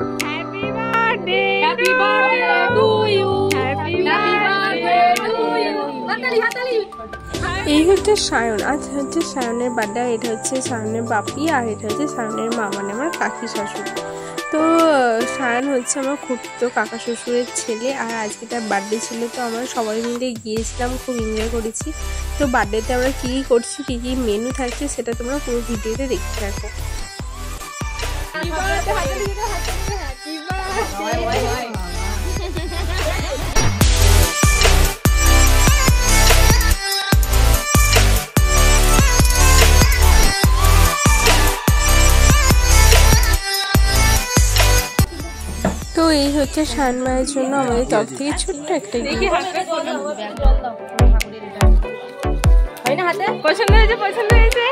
Happy birthday to you. Happy birthday to you. এই হচ্ছে সায়ন। আজ হচ্ছে সায়নের বার্থডে। এটা হচ্ছে সায়নের বাপি আর এটা হচ্ছে সায়নের মা, মানে আমার কাকি শাশুড়ি। তো সায়ন হচ্ছে আমার খুব কাকা শ্বশুরের ছেলে, আর আজকে তার বার্থডে ছিল। তো আমরা সবাই মিলে গিয়েছিলাম, খুব এনজয় করেছি। তো বার্থডেতে আমরা কী কী করছি, কী কী মেনু থাকছে সেটা তোমরা পুরো ভিডিওতে দেখতে থাকো। তো এই হচ্ছে সায়ন মায়ের জন্য আমাদের তরফ থেকে ছোট্ট একটা পছন্দ হয়েছে, পছন্দ হয়েছে।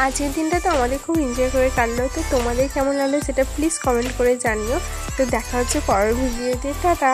আজকের দিনটা তো আমাদের খুব এনজয় করে কাটলো। তো তোমাদের কেমন লাগলো সেটা প্লিজ কমেন্ট করে জানিও। তো দেখা হচ্ছে পরের ভিডিওতে। টাটা।